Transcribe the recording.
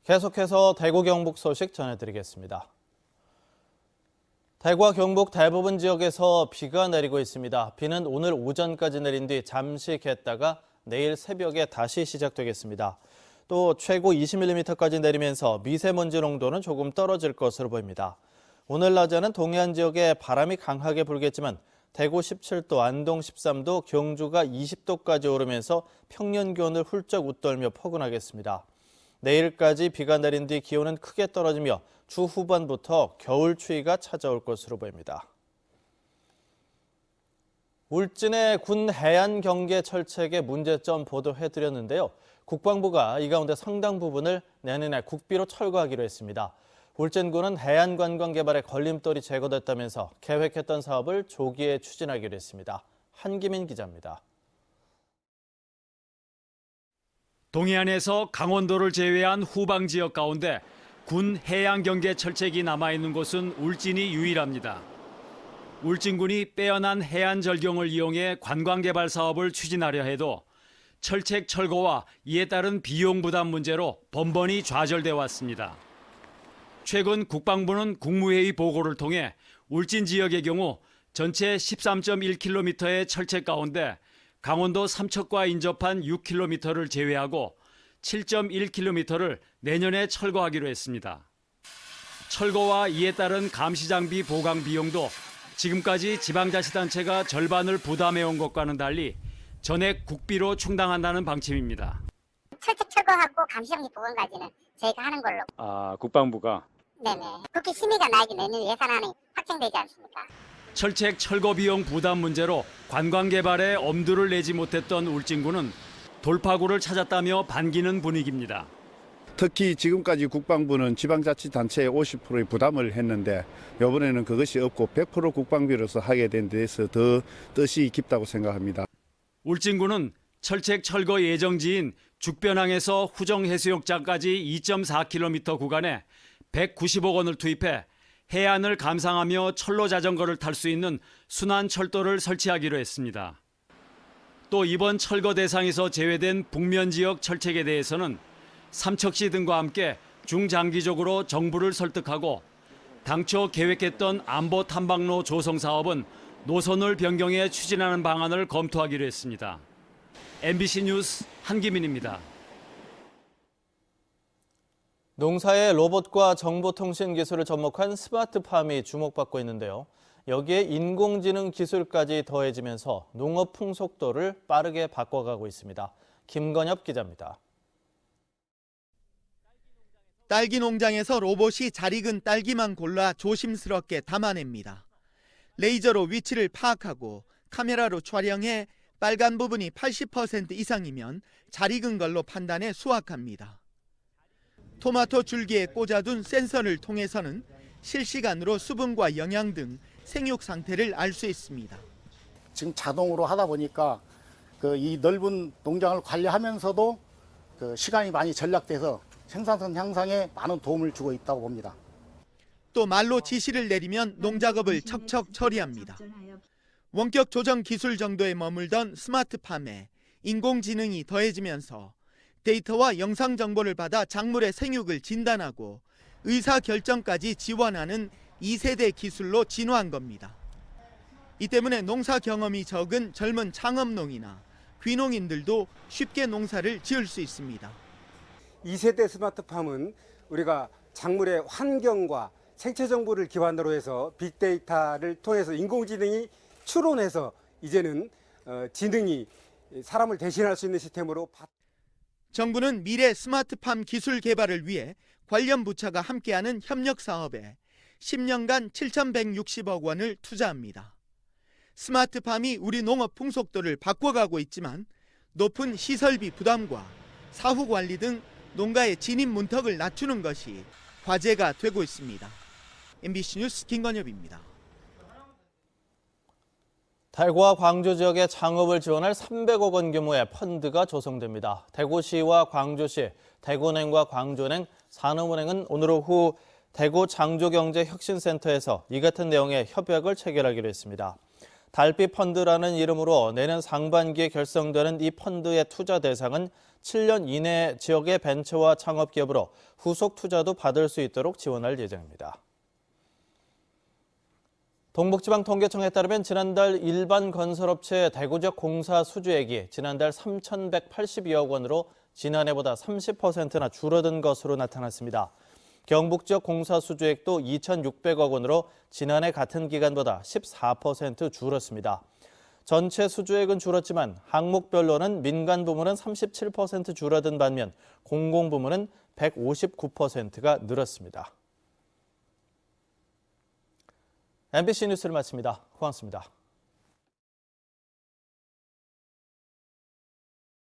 계속해서 대구 경북 소식 전해드리겠습니다. 대구와 경북 대부분 지역에서 비가 내리고 있습니다. 비는 오늘 오전까지 내린 뒤 잠시 갰다가 내일 새벽에 다시 시작되겠습니다. 또 최고 20mm까지 내리면서 미세먼지 농도는 조금 떨어질 것으로 보입니다. 오늘 낮에는 동해안 지역에 바람이 강하게 불겠지만 대구 17도, 안동 13도, 경주가 20도까지 오르면서 평년 기온을 훌쩍 웃돌며 포근하겠습니다. 내일까지 비가 내린 뒤 기온은 크게 떨어지며 주 후반부터 겨울 추위가 찾아올 것으로 보입니다. 울진의 군 해안 경계 철책의 문제점 보도해드렸는데요. 국방부가 이 가운데 상당 부분을 내년에 국비로 철거하기로 했습니다. 울진군은 해안 관광 개발에 걸림돌이 제거됐다면서 계획했던 사업을 조기에 추진하기로 했습니다. 한기민 기자입니다. 동해안에서 강원도를 제외한 후방 지역 가운데 군 해양 경계 철책이 남아있는 곳은 울진이 유일합니다. 울진군이 빼어난 해안 절경을 이용해 관광 개발 사업을 추진하려 해도 철책 철거와 이에 따른 비용 부담 문제로 번번이 좌절돼 왔습니다. 최근 국방부는 국무회의 보고를 통해 울진 지역의 경우 전체 13.1km의 철책 가운데 강원도 삼척과 인접한 6km를 제외하고 7.1km를 내년에 철거하기로 했습니다. 철거와 이에 따른 감시장비 보강 비용도 지금까지 지방자치단체가 절반을 부담해온 것과는 달리 전액 국비로 충당한다는 방침입니다. 철책 철거하고 감시장비 보강까지는 저희가 하는 걸로. 국방부가? 네네. 국회 심의가 나야지 내년 예산안이 확정되지 않습니까? 철책 철거 비용 부담 문제로 관광 개발에 엄두를 내지 못했던 울진군은 돌파구를 찾았다며 반기는 분위기입니다. 특히 지금까지 국방부는 지방자치단체에 50%의 부담을 했는데 이번에는 그것이 없고 100% 국방비로서 하게 된 데서 더 뜻이 깊다고 생각합니다. 울진군은 철책 철거 예정지인 죽변항에서 후정해수욕장까지 2.4km 구간에 190억 원을 투입해 해안을 감상하며 철로 자전거를 탈 수 있는 순환 철도를 설치하기로 했습니다. 또 이번 철거 대상에서 제외된 북면 지역 철책에 대해서는 삼척시 등과 함께 중장기적으로 정부를 설득하고 당초 계획했던 안보 탐방로 조성 사업은 노선을 변경해 추진하는 방안을 검토하기로 했습니다. MBC 뉴스 한기민입니다. 농사의 로봇과 정보통신 기술을 접목한 스마트팜이 주목받고 있는데요. 여기에 인공지능 기술까지 더해지면서 농업 풍속도를 빠르게 바꿔가고 있습니다. 김건엽 기자입니다. 딸기 농장에서 로봇이 잘 익은 딸기만 골라 조심스럽게 담아냅니다. 레이저로 위치를 파악하고 카메라로 촬영해 빨간 부분이 80% 이상이면 잘 익은 걸로 판단해 수확합니다. 토마토 줄기에 꽂아둔 센서를 통해서는 실시간으로 수분과 영양 등 생육 상태를 알 수 있습니다. 지금 자동으로 하다 보니까 이 넓은 농장을 관리하면서도 시간이 많이 절약돼서 생산성 향상에 많은 도움을 주고 있다고 봅니다. 또 말로 지시를 내리면 농작업을 척척 처리합니다. 원격 조정 기술 정도에 머물던 스마트팜에 인공지능이 더해지면서 데이터와 영상 정보를 받아 작물의 생육을 진단하고 의사결정까지 지원하는 2세대 기술로 진화한 겁니다. 이 때문에 농사 경험이 적은 젊은 창업농이나 귀농인들도 쉽게 농사를 지을 수 있습니다. 2세대 스마트팜은 우리가 작물의 환경과 생체 정보를 기반으로 해서 빅데이터를 통해서 인공지능이 추론해서 이제는 지능이 사람을 대신할 수 있는 시스템으로. 정부는 미래 스마트팜 기술 개발을 위해 관련 부처가 함께하는 협력 사업에 10년간 7,160억 원을 투자합니다. 스마트팜이 우리 농업 풍속도를 바꿔가고 있지만 높은 시설비 부담과 사후 관리 등 농가의 진입 문턱을 낮추는 것이 과제가 되고 있습니다. MBC 뉴스 김건엽입니다. 대구와 광주 지역의 창업을 지원할 300억 원 규모의 펀드가 조성됩니다. 대구시와 광주시, 대구은행과 광주은행, 산업은행은 오늘 오후 대구 창조경제혁신센터에서 이 같은 내용의 협약을 체결하기로 했습니다. 달빛 펀드라는 이름으로 내년 상반기에 결성되는 이 펀드의 투자 대상은 7년 이내 지역의 벤처와 창업기업으로 후속 투자도 받을 수 있도록 지원할 예정입니다. 동북지방통계청에 따르면 지난달 일반 건설업체 대구 지역 공사 수주액이 지난달 3,182억 원으로 지난해보다 30%나 줄어든 것으로 나타났습니다. 경북 지역 공사 수주액도 2,600억 원으로 지난해 같은 기간보다 14% 줄었습니다. 전체 수주액은 줄었지만 항목별로는 민간 부문은 37% 줄어든 반면 공공 부문은 159%가 늘었습니다. MBC 뉴스를 마칩니다. 고맙습니다.